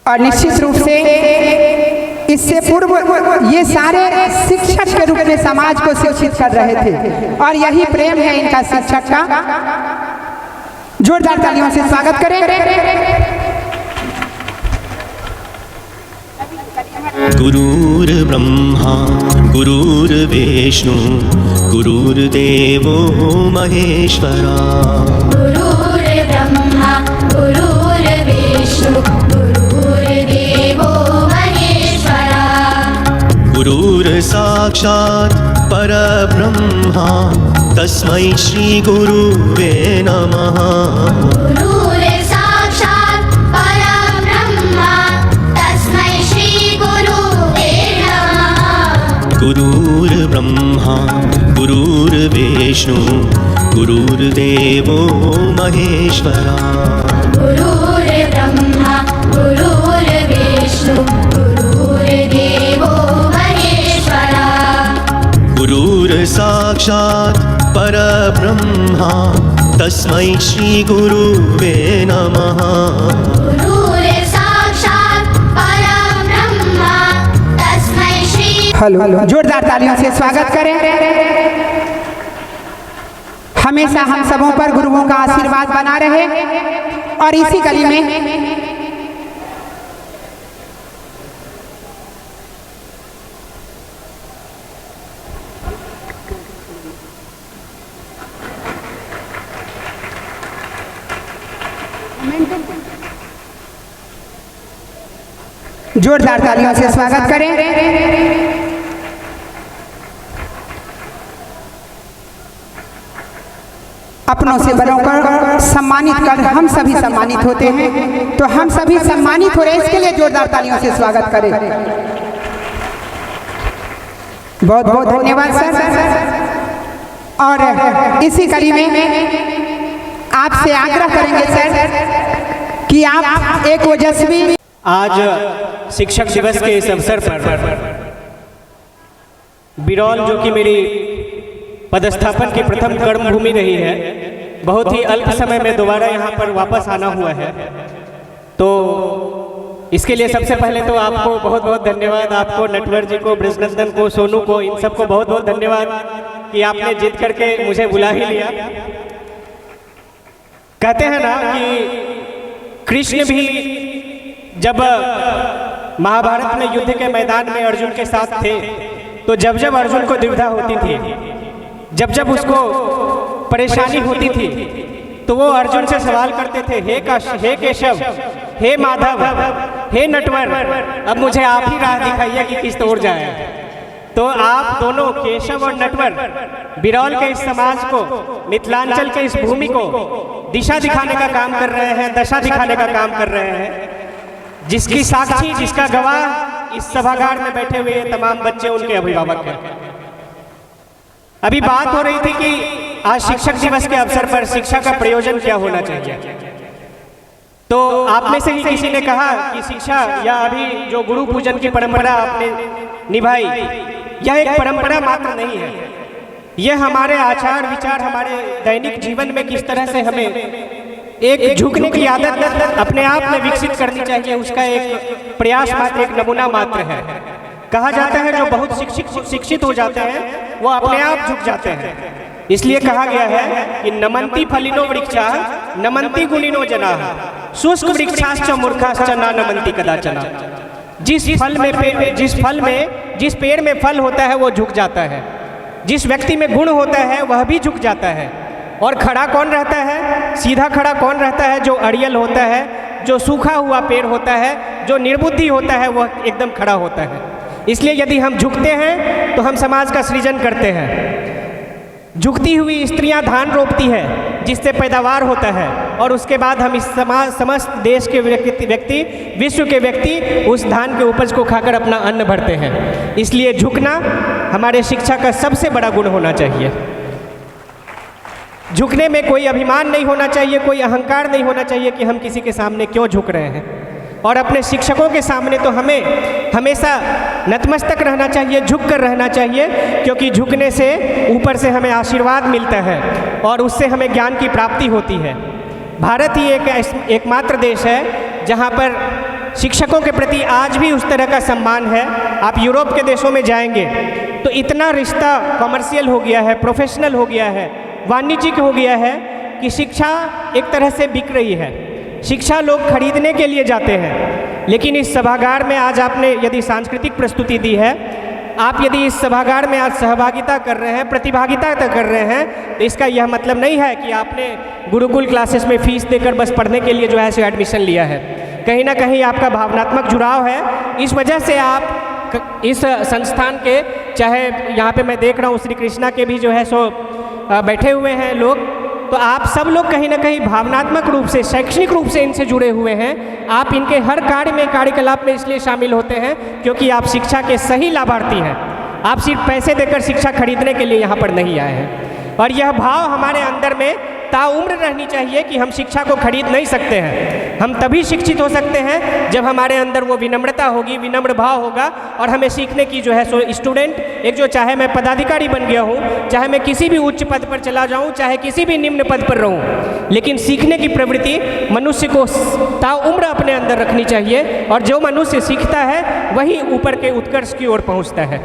और निश्चित रूप से इससे पूर्व ये सारे शिक्षक के रूप में समाज को शिक्षित कर रहे थे और यही प्रेम है इनका शिक्षक का। जोरदार तालियों से स्वागत करें। गुरुर्ब्रह्मा गुरुर्विष्णु गुरुर्देवो महेश्वरा। गुरुर्ब्रह्मा गुरुर्विष्णु गुरुर्देवो महेश्वरा। गुरुर्साक्षात् परब्रह्मा तस्मै श्री गुरुवे नमः। गुरुर्ब्रह्मा गुरुर्विष्णु गुरुर्देवो महेश्वरा। गुरुर्ब्रह्मा गुरुर्विष्णु गुरुर्देवो महेश्वरा। गुरुर्साक्षात् परब्रह्मा तस्मै श्री गुरुवे नमः। हेलो, जोरदार तालियों से स्वागत करें। हमेशा हम सबों पर गुरुओं का आशीर्वाद बना रहे और इसी कड़ी में जोरदार तालियों से स्वागत करें। अपनों से बड़ों को सम्मानित कर हम सभी सम्मानित होते हैं, तो हम सभी सम्मानित हो रहे हैं, इसके लिए जोरदार तालियों से स्वागत करें। बहुत बहुत धन्यवाद सर। और इसी कड़ी में आपसे आग्रह करेंगे सर कि आप एक ओजस्वी आज शिक्षक दिवस के इस अवसर पर बिरौल, जो कि मेरी पदस्थापन की प्रथम कर्मभूमि रही है, बहुत ही अल्प समय में दोबारा यहाँ पर वापस आना हुआ है। तो इसके लिए सबसे पहले तो आपको बहुत बहुत धन्यवाद। आपको नटवर जी को, ब्रजनंदन को, सोनू को, इन सबको बहुत बहुत धन्यवाद कि आपने जिद करके मुझे बुला ही लिया। कहते हैं ना कि कृष्ण भी जब महाभारत में युद्ध के मैदान में अर्जुन के साथ थे, तो जब जब अर्जुन को दुविधा होती थी, जब जब उसको परेशानी होती थी, तो वो अर्जुन से सवाल करते थे, हे केशव, हे माधव, हे नटवर, अब मुझे आप ही राह दिखाइए कि किस ओर जाए। तो आप दोनों केशव और नटवर बिरौल के इस समाज को, मिथिलांचल के इस भूमि को दिशा दिखाने का काम कर रहे हैं, दशा दिखाने का काम कर रहे हैं, जिसकी साक्षी, जिसका गवाह इस सभागार में बैठे हुए तमाम बच्चे, उनके अभिभावक हैं। अभी बात हो रही थी कि आज शिक्षक दिवस के अवसर पर शिक्षा का प्रयोजन क्या होना चाहिए। तो आप में से ही किसी ने कहा कि शिक्षा, या अभी जो गुरु पूजन की परंपरा आपने निभाई, यह एक परंपरा मात्र नहीं है। यह हमारे आचार विचार, हमारे दैनिक जीवन में किस तरह से हमें एक झुकने की आदत अपने आप में विकसित करनी चाहिए, उसका एक प्रयास मात्र, एक नमूना मात्र है। कहा जाता है जो बहुत शिक्षित हो जाते हैं वो अपने आप झुक जाते हैं। इसलिए कहा गया है कि नमन्ति फलिनो वृक्षा नमन्ति गुणिनो जना शुष्क वृक्षाश्च मूर्खाश्च न नमन्ति कदाचन। जिस पेड़ में फल होता है वो झुक जाता है, जिस व्यक्ति में गुण होता है वह भी झुक जाता है। और खड़ा कौन रहता है, सीधा खड़ा कौन रहता है? जो अड़ियल होता है, जो सूखा हुआ पेड़ होता है, जो निर्बुद्धि होता है, वह एकदम खड़ा होता है। इसलिए यदि हम झुकते हैं तो हम समाज का सृजन करते हैं। झुकती हुई स्त्रियां धान रोपती है, जिससे पैदावार होता है, और उसके बाद हम इस समाज, समस्त देश के व्यक्ति, विश्व के व्यक्ति उस धान के उपज को खाकर अपना अन्न भरते हैं। इसलिए झुकना हमारे शिक्षा का सबसे बड़ा गुण होना चाहिए। झुकने में कोई अभिमान नहीं होना चाहिए, कोई अहंकार नहीं होना चाहिए कि हम किसी के सामने क्यों झुक रहे हैं। और अपने शिक्षकों के सामने तो हमें हमेशा नतमस्तक रहना चाहिए, झुक कर रहना चाहिए, क्योंकि झुकने से ऊपर से हमें आशीर्वाद मिलता है और उससे हमें ज्ञान की प्राप्ति होती है। भारत ही एकमात्र देश है जहाँ पर शिक्षकों के प्रति आज भी उस तरह का सम्मान है। आप यूरोप के देशों में जाएंगे तो इतना रिश्ता कॉमर्शियल हो गया है, प्रोफेशनल हो गया है, वाणिज्यिक हो गया है कि शिक्षा एक तरह से बिक रही है। शिक्षा लोग खरीदने के लिए जाते हैं। लेकिन इस सभागार में आज आपने यदि सांस्कृतिक प्रस्तुति दी है, आप यदि इस सभागार में आज सहभागिता कर रहे हैं, प्रतिभागिता कर रहे हैं, तो इसका यह मतलब नहीं है कि आपने गुरुकुल क्लासेस में फीस देकर बस पढ़ने के लिए जो है सो एडमिशन लिया है। कहीं ना कहीं आपका भावनात्मक जुड़ाव है। इस वजह से आप इस संस्थान के, चाहे यहाँ पे मैं देख रहा हूँ श्री कृष्णा के भी जो है सो बैठे हुए हैं लोग, तो आप सब लोग कहीं ना कहीं भावनात्मक रूप से, शैक्षणिक रूप से इनसे जुड़े हुए हैं। आप इनके हर कार्य में, कार्यकलाप में इसलिए शामिल होते हैं क्योंकि आप शिक्षा के सही लाभार्थी हैं। आप सिर्फ पैसे देकर शिक्षा खरीदने के लिए यहाँ पर नहीं आए हैं। और यह भाव हमारे अंदर में ताउम्र रहनी चाहिए कि हम शिक्षा को खरीद नहीं सकते हैं। हम तभी शिक्षित हो सकते हैं जब हमारे अंदर वो विनम्रता होगी, विनम्र भाव होगा, और हमें सीखने की जो है सो स्टूडेंट एक जो, चाहे मैं पदाधिकारी बन गया हूँ, चाहे मैं किसी भी उच्च पद पर चला जाऊँ, चाहे किसी भी निम्न पद पर रहूँ, लेकिन सीखने की प्रवृत्ति मनुष्य को ताउम्र अपने अंदर रखनी चाहिए। और जो मनुष्य सीखता है वही ऊपर के उत्कर्ष की ओर पहुँचता है।